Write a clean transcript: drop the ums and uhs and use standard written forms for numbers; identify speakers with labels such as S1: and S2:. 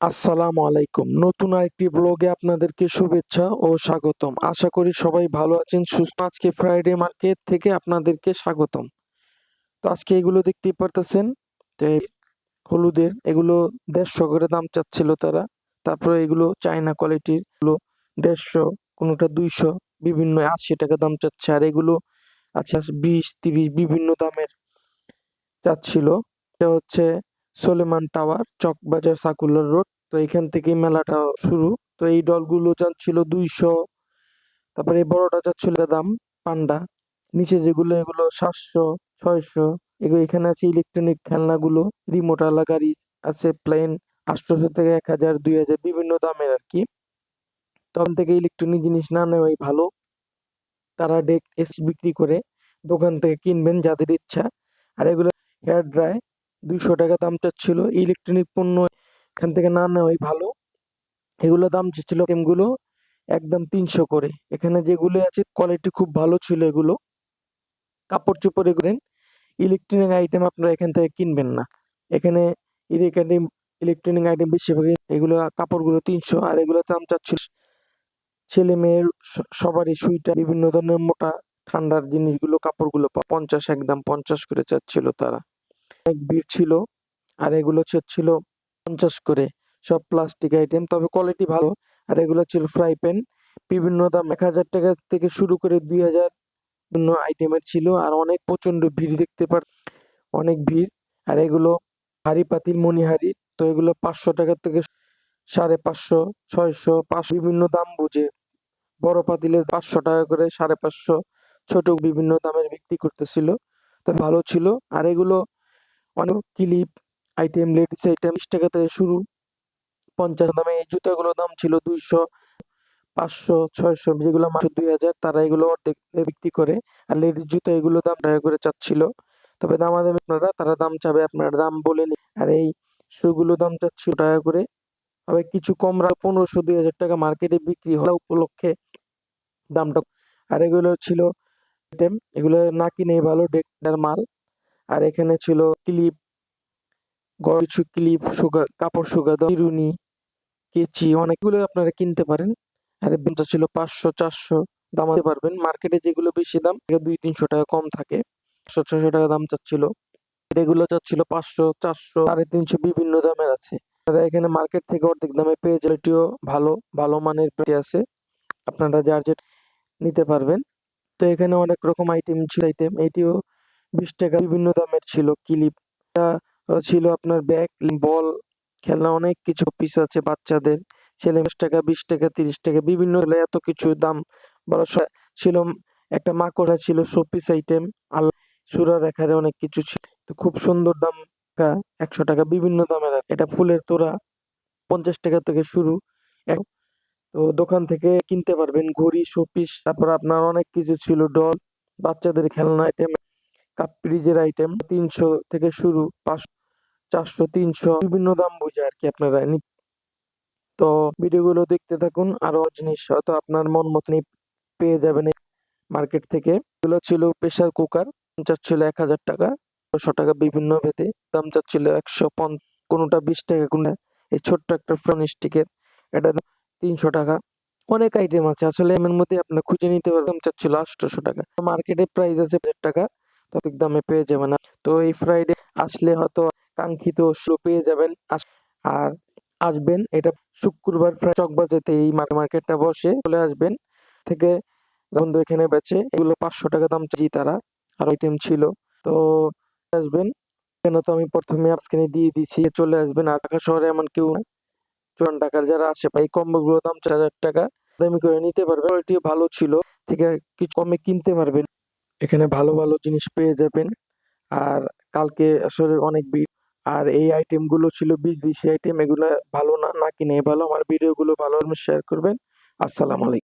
S1: আসসালামু আলাইকুম। নতুন আরেকটি ব্লগে আপনাদেরকে শুভেচ্ছা ও স্বাগতম। আশা করি সবাই ভালো আছেন, সুস্থ। আজকে ফ্রাইডে মার্কেট থেকে আপনাদেরকে স্বাগতম। তো আজকে এগুলো দেখতেই পারতেছেন যে হলুদের এগুলো 150 করে দাম চাচ্ছিল তারা। তারপরে এগুলো চায়না কোয়ালিটির গুলো 150, কোনোটা 200, বিভিন্ন 80 টাকা দাম চাচ্ছে। আর এগুলো আচ্ছা 20, 30 বিভিন্ন দামের চাচ্ছিল। এটা হচ্ছে Solaiman tower, Chawkbazar, circular road. তো এখান থেকেই মেলাটা শুরু। তো এই ডলগুলো যাচ্ছিল 200, তারপরে এই বড়টা যাচ্ছিল দাম পান্ডা। নিচে যেগুলো এগুলো 700, 600। এগুলো এখানে আছে ইলেকট্রনিক খেলনাগুলো, রিমোট আলা গাড়ি আছে, প্লেন 800 থেকে 1000, 2000 বিভিন্ন দামের আর কি। তখন থেকে ইলেকট্রনিক জিনিস না নেওয়াই ভালো। তারা ডেক এসি বিক্রি করে, দোকান থেকে কিনবেন যাদের ইচ্ছা। আর এগুলো হেয়ার ড্রাই 200 টাকা দাম চাচ্ছিল। ইলেকট্রনিক পণ্য এখান থেকে না নেওয়াই ভালো। এগুলো দাম চাচ্ছিল এগুলো একদম 300 করে। এখানে যেগুলো আছে কোয়ালিটি খুব ভালো ছিল এগুলো। কাপড় চোপড় এগুলো ইলেকট্রনিক আইটেম আপনারা এখান থেকে কিনবেন না। এখানে ইলেকট্রনিক আইটেম বেশিরভাগই এগুলো কাপড়গুলো 300, আর এগুলো দাম চাচ্ছিল ছেলে মেয়ের সবারই সুইটার, বিভিন্ন ধরনের মোটা ঠান্ডার জিনিসগুলো, কাপড়গুলো 50, একদম 50 করে চাচ্ছিল তারা। অনেক ভিড় ছিল। আর এগুলো ছিল 50 করে, সব প্লাস্টিক আইটেম, তবে কোয়ালিটি ভালো। আর এগুলো ছিল ফ্রাই প্যান, বিভিন্ন দাম 1000 টাকা থেকে শুরু করে 2000 বিভিন্ন আইটেমের ছিল। আর অনেক প্রচন্ড ভিড় দেখতে অনেক ভিড়। আর এগুলো হাঁড়ি পাতিল, মণিহারি। তো এগুলো 500 টাকা থেকে 550, 600, 500 বিভিন্ন দাম বুঝে। বড় পাতিলের 500 টাকা করে, 550, ছোট বিভিন্ন দামের বিক্রি করতেছিল। তো ভালো ছিল। আর এগুলো অনেক ক্লিপ আইটেম, লেডিস আইটেম 20 টাকা থেকে শুরু, 50 দামে। এই জুতাগুলোর দাম ছিল 200, 500, 600, যেগুলো মাত্র 2000, তারা এগুলো অর্ধেক বিক্রি করে। আর লেডিস জুতা এগুলো দাম টাকা করে চাচ্ছিল। তবে দামাদামি আপনারা, তারা দাম চাবে, আপনার দাম বলে নি। আর এই শুগুলো দাম চাচ্ছিল টাকা করে। তবে কিছু কম 1500, 2000 টাকা মার্কেটে বিক্রি হওয়া উপলক্ষে দামটা। আর এগুলো ছিল আইটেম, এগুলো না কিনে ভালো, ডেকটার মাল। আর এখানে ছিল ক্লিপ, কিছু ক্লিপ, কাপড় শুকানো, চিরুনি, কেচি, অনেকগুলো আপনারা কিনতে পারেন। আর এই দামটা ছিল 500, 400, দামাতে পারবেন। মার্কেটে যেগুলো বেশি দাম 200-300 টাকা কম থাকে। 500-600 টাকা দাম চাচ্ছিল। এগুলো চাচ্ছিল 500, 400, 350 বিভিন্ন দামের আছে। আপনারা এখানে মার্কেট থেকে অর্ধেক দামে পেয়ে যাবেন। এটিও ভালো ভালো মানের পেটি আছে, আপনারা যার যেটা নিতে পারবেন। তো এখানে অনেক রকম আইটেম ছিল। এটিও 20 টাকা বিভিন্ন দামের ছিল। ক্লিপ ছিল, আপনার ব্যাগ, বল, খেলনা, অনেক কিছু পিস আছে বাচ্চাদের। ছেলে 10 টাকা, 20 টাকা, 30 টাকা বিভিন্ন এত কিছু দাম বড় ছিল। একটা মাকড়া ছিল, শোপিস আইটেম, সুরা রেখারে অনেক কিছু ছিল। তো খুব সুন্দর দাম। 100 টাকা বিভিন্ন দামের। এটা ফুলের তোড়া 50 টাকা থেকে শুরু। তো দোকান থেকে কিনতে পারবেন। ঘড়ি, শোপিস, তারপর আপনার অনেক কিছু ছিল, ডল, বাচ্চাদের খেলনা আইটেম, কাপ ফ্রিজের আইটেম 300 থেকে শুরু, 500, 400, 300 বিভিন্ন দাম বুঝে আর কি আপনারা তো ভিডিওগুলো দেখতে থাকুন। আরো জিনিস হয়তো আপনার মন মতনই পেয়ে যাবেন মার্কেট থেকে। এগুলো ছিল প্রেসার কুকার, চাচ্ছিল 1000 টাকা, 100 টাকা বিভিন্ন ভেদে দাম চাচ্ছিল। 150, কোনোটা 20 টাকা, কোনটা এই ছোট্ট একটা ফোন স্টিকের, এটা 300 টাকা। অনেক আইটেম আছে আসলে, এর মধ্যে আপনার খুঁজে নিতে পারবেন। দাম চাচ্ছিল 800 টাকা। মার্কেটে প্রাইস আছে 1000 টাকা, তবে দামে পেয়ে যাবেন। তো এই ফ্রাইডে আসলে হয়তো কাঙ্ক্ষিত শো পেয়ে যাবেন। আর আসবেন, এটা শুক্রবার চকবাজাতে এই মার্কেটটা বসে, চলে আসবেন। থেকে বন্ধু এখানে বেচে, এগুলো 500 টাকা দাম চাই তারা। আর আইটেম ছিল। তো আসবেন, কেন তো আমি প্রথমে আজকে দিয়ে দিচ্ছি, চলে আসবেন। আর ঢাকা শহরে এমন কেউ না, চুরান ঢাকার যারা আসে এই কম্বো গুলো দাম 4000 টাকা, দামি করে নিতে পারবেন। কোয়ালিটিও ভালো ছিল, থেকে কিছু কমে কিনতে পারবেন। এখানে ভালো ভালো জিনিস পেয়ে যাবেন। আর কালকে আসলে অনেক ভিড়। আর এই আইটেম গুলো ছিল বিদেশি আইটেম, এগুলো ভালো না, না কিনে ভালো। আমার ভিডিও গুলো ভালো শেয়ার করবেন। আসসালামু আলাইকুম।